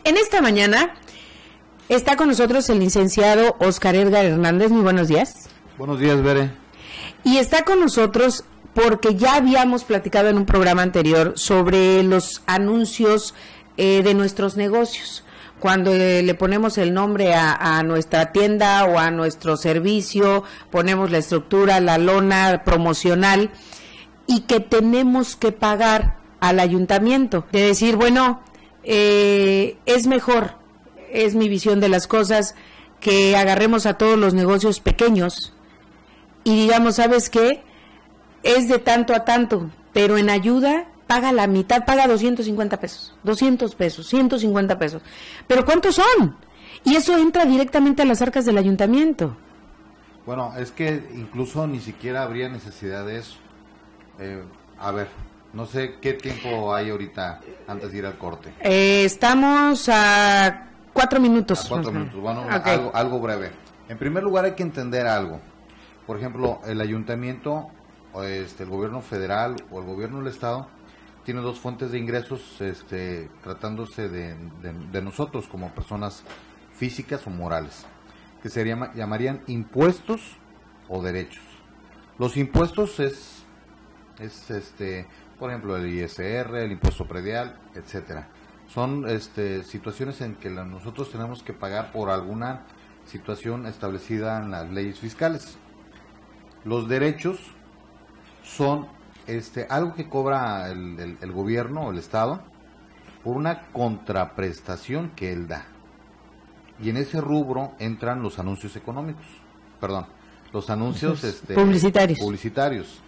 en esta mañana está con nosotros el licenciado Oscar Edgar Hernández. Muy buenos días. Buenos días, Bere. Y está con nosotros porque ya habíamos platicado en un programa anterior sobre los anuncios de nuestros negocios. Cuando le ponemos el nombre a nuestra tienda o a nuestro servicio, ponemos la estructura, la lona promocional, y que tenemos que pagar al ayuntamiento. De decir, bueno, es mejor, es mi visión de las cosas, que agarremos a todos los negocios pequeños y digamos, ¿sabes qué? Es de tanto a tanto, pero en ayuda paga la mitad, paga 250 pesos, 200 pesos, 150 pesos. ¿Pero cuántos son? Y eso entra directamente a las arcas del ayuntamiento. Bueno, es que incluso ni siquiera habría necesidad de eso. A ver, no sé qué tiempo hay ahorita antes de ir al corte. Estamos a 4 minutos. A 4 minutos, bueno, okay. algo breve. En primer lugar hay que entender algo. Por ejemplo, el ayuntamiento, el gobierno federal o el gobierno del estado tiene dos fuentes de ingresos, tratándose de nosotros como personas físicas o morales, que se llamarían impuestos o derechos. Los impuestos es por ejemplo, el ISR, el impuesto predial, etcétera. Son situaciones en que nosotros tenemos que pagar por alguna situación establecida en las leyes fiscales. Los derechos son algo que cobra el gobierno o el estado por una contraprestación que él da. Y en ese rubro entran los anuncios económicos, los anuncios publicitarios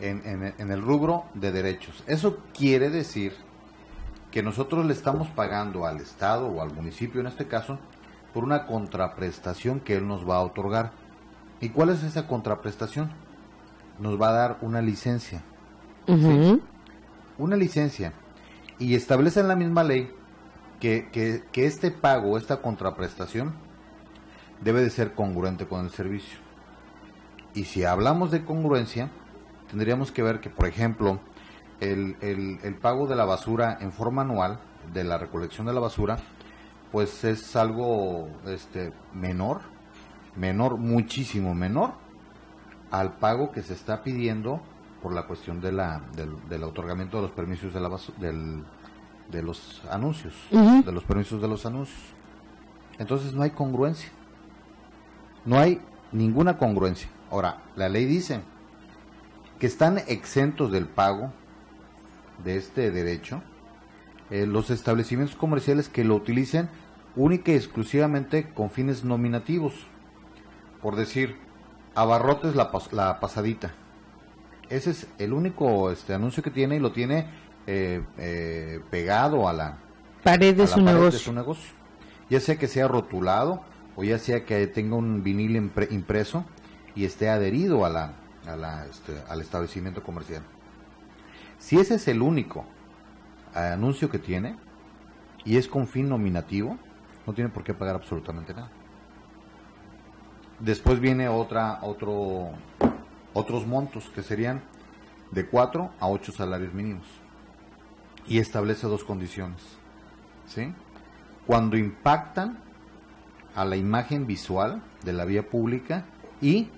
en el rubro de derechos. Eso quiere decir que nosotros le estamos pagando al estado o al municipio en este caso por una contraprestación que él nos va a otorgar. ¿Y cuál es esa contraprestación? Nos va a dar una licencia. ¿Sí? Una licencia. Y establece en la misma ley que este pago, esta contraprestación, debe de ser congruente con el servicio. Y si hablamos de congruencia, tendríamos que ver que, por ejemplo, el pago de la basura en forma anual, de la recolección de la basura, pues es algo menor, muchísimo menor, al pago que se está pidiendo por la cuestión del otorgamiento de los permisos de los anuncios, de los permisos de los anuncios. Entonces no hay congruencia, no hay ninguna congruencia. Ahora, la ley dice que están exentos del pago de este derecho los establecimientos comerciales que lo utilicen única y exclusivamente con fines nominativos. Por decir, abarrotes la pasadita. Ese es el único anuncio que tiene, y lo tiene pegado a la pared de su negocio. Ya sea que sea rotulado o ya sea que tenga un vinil impreso y esté adherido al establecimiento comercial. Si ese es el único anuncio que tiene y es con fin nominativo, no tiene por qué pagar absolutamente nada. Después viene otros montos que serían de 4 a 8 salarios mínimos y establece dos condiciones, ¿sí? Cuando impactan a la imagen visual de la vía pública y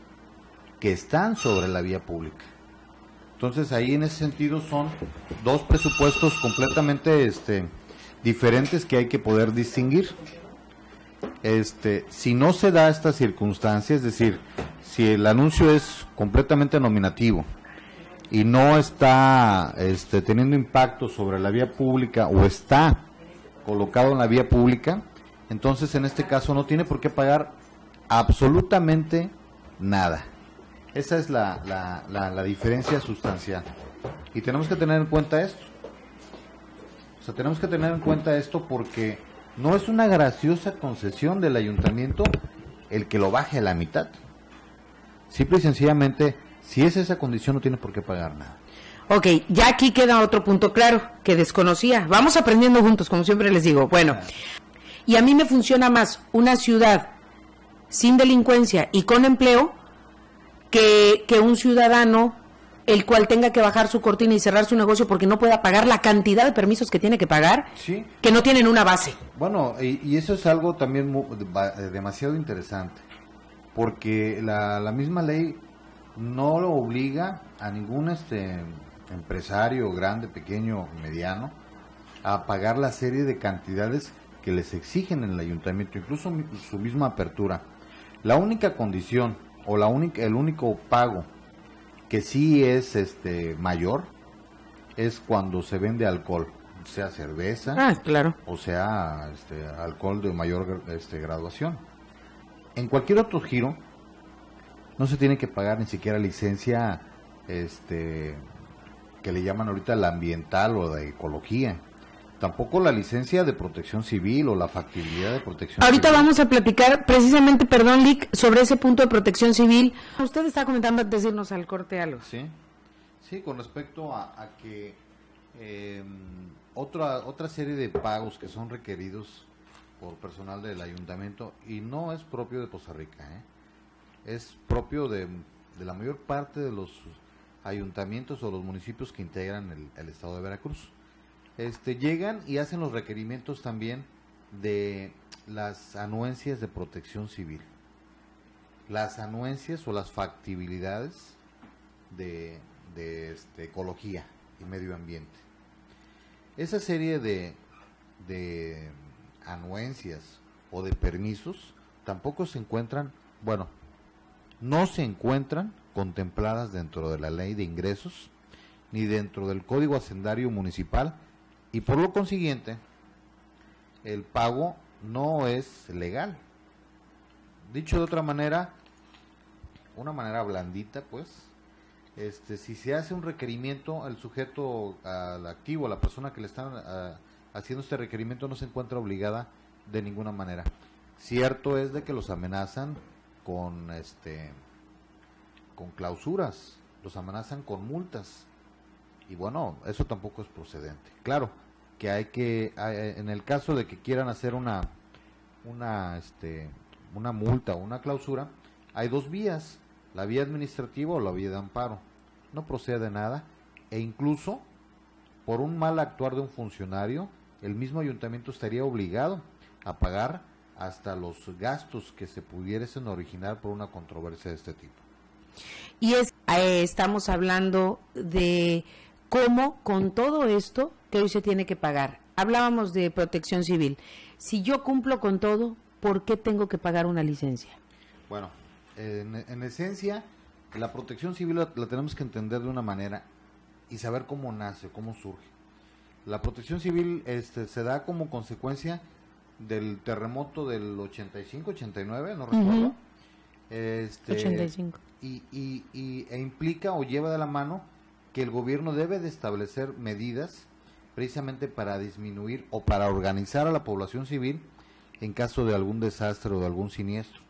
que están sobre la vía pública. Entonces ahí en ese sentido son dos presupuestos completamente diferentes que hay que poder distinguir. Si no se da esta circunstancia, es decir, si el anuncio es completamente nominativo y no está teniendo impacto sobre la vía pública o está colocado en la vía pública, entonces en este caso no tiene por qué pagar absolutamente nada. Esa es la diferencia sustancial. Y tenemos que tener en cuenta esto. O sea, tenemos que tener en cuenta esto porque no es una graciosa concesión del ayuntamiento el que lo baje a la mitad. Simple y sencillamente, si es esa condición, no tiene por qué pagar nada. Ok, ya aquí queda otro punto claro que desconocía. Vamos aprendiendo juntos, como siempre les digo. Bueno, y a mí me funciona más una ciudad sin delincuencia y con empleo que un ciudadano el cual tenga que bajar su cortina y cerrar su negocio porque no pueda pagar la cantidad de permisos que tiene que pagar, sí, que no tienen una base. Bueno, y eso es algo también demasiado interesante, porque la misma ley no lo obliga a ningún empresario grande, pequeño, mediano, a pagar la serie de cantidades que les exigen en el ayuntamiento, incluso su misma apertura. La única condición o el único pago que sí es mayor es cuando se vende alcohol, sea cerveza, claro, o sea alcohol de mayor graduación. En cualquier otro giro no se tiene que pagar ni siquiera licencia que le llaman ahorita la ambiental o de ecología. Tampoco la licencia de protección civil o la factibilidad de protección ahorita civil. Vamos a platicar precisamente, perdón, Lic, sobre ese punto de protección civil. Usted está comentando antes de irnos al corte algo. Sí, con respecto a que otra serie de pagos que son requeridos por personal del ayuntamiento, y no es propio de Poza Rica, es propio de la mayor parte de los ayuntamientos o los municipios que integran el estado de Veracruz. Llegan y hacen los requerimientos también de las anuencias de protección civil, las anuencias o las factibilidades de ecología y medio ambiente. Esa serie de anuencias o de permisos tampoco se encuentran, no se encuentran contempladas dentro de la ley de ingresos ni dentro del Código Hacendario Municipal, y por lo consiguiente el pago no es legal. Dicho de otra manera, una manera blandita, pues, si se hace un requerimiento, el sujeto al activo, la persona que le está haciendo este requerimiento, no se encuentra obligada de ninguna manera. Cierto es de que los amenazan con clausuras, los amenazan con multas, y bueno, eso tampoco es procedente. Claro que en el caso de que quieran hacer una multa o una clausura, hay dos vías: la vía administrativa o la vía de amparo. No procede nada, e incluso por un mal actuar de un funcionario, el mismo ayuntamiento estaría obligado a pagar hasta los gastos que se pudiesen originar por una controversia de este tipo. Y estamos hablando de cómo con todo esto que hoy se tiene que pagar. Hablábamos de protección civil. Si yo cumplo con todo, ¿por qué tengo que pagar una licencia? Bueno, en esencia, la protección civil la tenemos que entender de una manera y saber cómo nace, cómo surge. La protección civil se da como consecuencia del terremoto del 85-89, no recuerdo. 85. E implica o lleva de la mano que el gobierno debe de establecer medidas precisamente para disminuir o para organizar a la población civil en caso de algún desastre o de algún siniestro.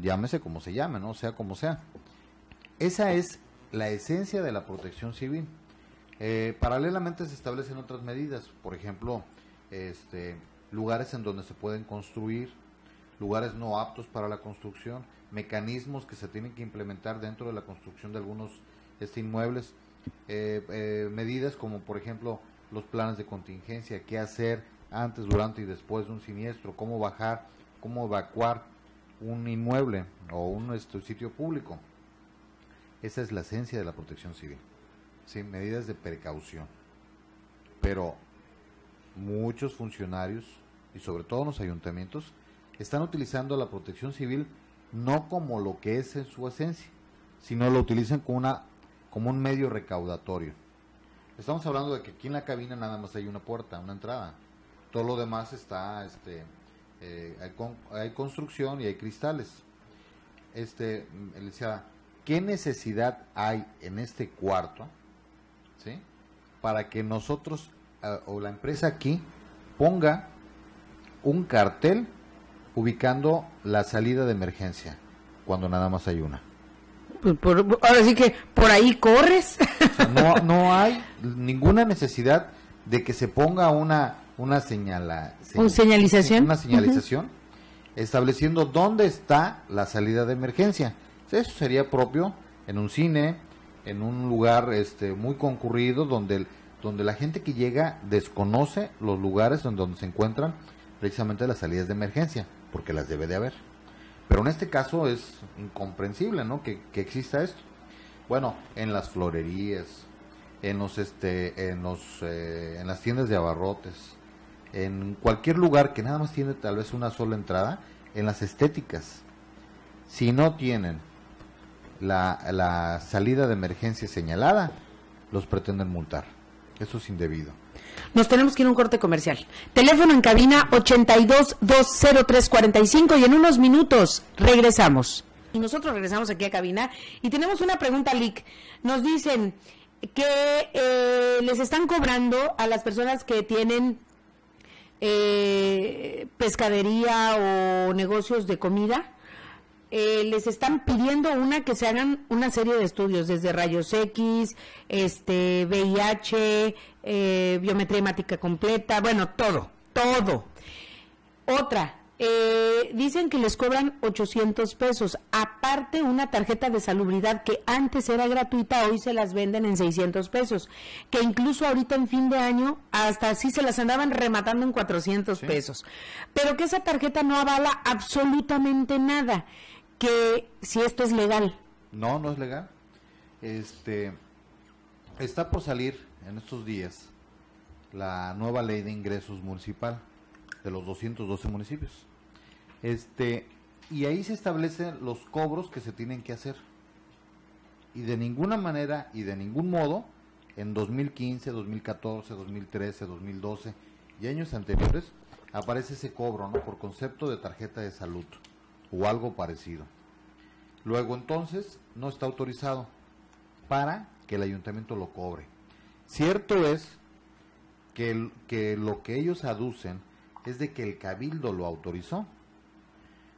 Llámese como se llame, ¿no? Sea como sea. Esa es la esencia de la protección civil. Paralelamente se establecen otras medidas, por ejemplo, lugares en donde se pueden construir, lugares no aptos para la construcción, mecanismos que se tienen que implementar dentro de la construcción de algunos inmuebles, medidas como por ejemplo los planes de contingencia, qué hacer antes, durante y después de un siniestro, cómo bajar, cómo evacuar un inmueble o un sitio público. Esa es la esencia de la protección civil, ¿sí? Medidas de precaución. Pero muchos funcionarios, y sobre todo en los ayuntamientos, están utilizando la protección civil no como lo que es en su esencia, sino lo utilizan como un medio recaudatorio. Estamos hablando de que aquí en la cabina nada más hay una puerta, una entrada. Todo lo demás está, hay construcción y hay cristales. Decía, ¿qué necesidad hay en este cuarto, ¿sí?, para que nosotros o la empresa aquí ponga un cartel ubicando la salida de emergencia cuando nada más hay una? Pues ahora sí que por ahí corres. O sea, no hay ninguna necesidad de que se ponga una señalización, estableciendo dónde está la salida de emergencia. Eso sería propio en un cine, en un lugar muy concurrido donde la gente que llega desconoce los lugares donde se encuentran precisamente las salidas de emergencia, porque las debe de haber. Pero en este caso es incomprensible, ¿no? Que exista esto. Bueno, en las florerías, en las tiendas de abarrotes, en cualquier lugar que nada más tiene tal vez una sola entrada, en las estéticas, si no tienen la salida de emergencia señalada, los pretenden multar. Eso es indebido. Nos tenemos que ir a un corte comercial. Teléfono en cabina 82-203-45 y en unos minutos regresamos. Y nosotros regresamos aquí a cabina y tenemos una pregunta, Lic. Nos dicen que les están cobrando a las personas que tienen pescadería o negocios de comida. Les están pidiendo que se hagan una serie de estudios, desde rayos X, VIH, biometría hemática completa, bueno, todo. Otra, dicen que les cobran 800 pesos, aparte una tarjeta de salubridad que antes era gratuita, hoy se las venden en 600 pesos, que incluso ahorita en fin de año, hasta así se las andaban rematando en 400 pesos, pero que esa tarjeta no avala absolutamente nada, que si esto es legal. No, no es legal. Está por salir en estos días la nueva ley de ingresos municipal de los 212 municipios. Y ahí se establecen los cobros que se tienen que hacer. Y de ninguna manera y de ningún modo, en 2015, 2014, 2013, 2012 y años anteriores, aparece ese cobro, ¿no? Por concepto de tarjeta de salud o algo parecido. Luego entonces no está autorizado para que el ayuntamiento lo cobre. Cierto es que lo que ellos aducen es de que el cabildo lo autorizó.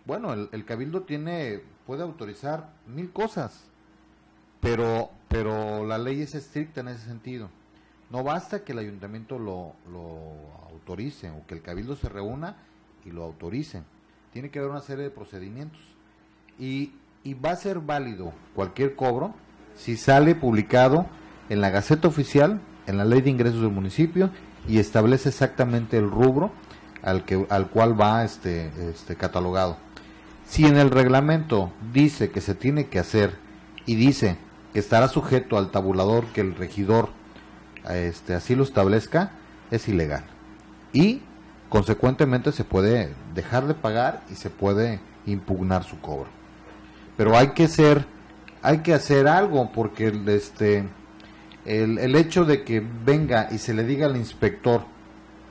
Bueno, el cabildo puede autorizar 1000 cosas, pero la ley es estricta en ese sentido. No basta que el ayuntamiento lo autorice o que el cabildo se reúna y lo autorice. Tiene que haber una serie de procedimientos y va a ser válido cualquier cobro si sale publicado en la Gaceta Oficial, en la Ley de Ingresos del municipio, y establece exactamente el rubro al cual va catalogado. Si en el reglamento dice que se tiene que hacer y dice que estará sujeto al tabulador que el regidor así lo establezca, es ilegal y consecuentemente se puede dejar de pagar y se puede impugnar su cobro. Pero hay que hacer algo, porque el hecho de que venga y se le diga al inspector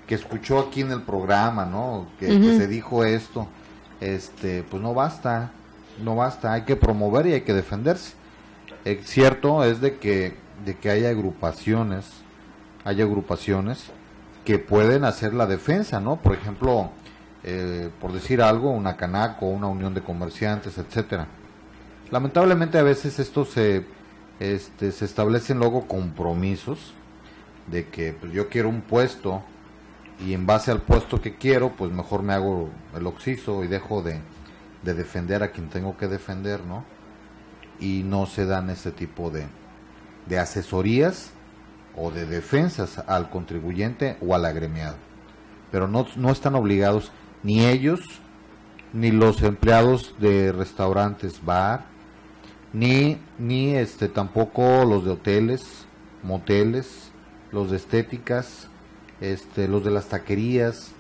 que escuchó aquí en el programa, ¿no? Que se dijo esto, pues no basta, hay que promover y hay que defenderse. Cierto es de que hay agrupaciones que pueden hacer la defensa, ¿no? Por ejemplo, por decir algo, una Canaco, una unión de comerciantes, etcétera. Lamentablemente a veces esto se establecen luego compromisos de que pues yo quiero un puesto y en base al puesto que quiero, pues mejor me hago el oxiso y dejo de defender a quien tengo que defender, ¿no? Y no se dan ese tipo de asesorías o de defensas al contribuyente o al agremiado. Pero no están obligados ni ellos, ni los empleados de restaurantes, bar, ni tampoco los de hoteles, moteles, los de estéticas, los de las taquerías.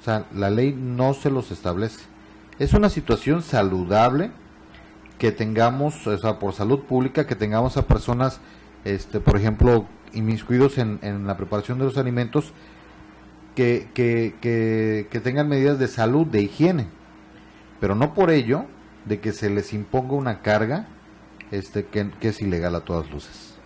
O sea, la ley no se los establece. Es una situación saludable que tengamos, o sea, por salud pública, que tengamos a personas, por ejemplo, inmiscuidos en la preparación de los alimentos, que tengan medidas de salud, de higiene, pero no por ello de que se les imponga una carga que es ilegal a todas luces.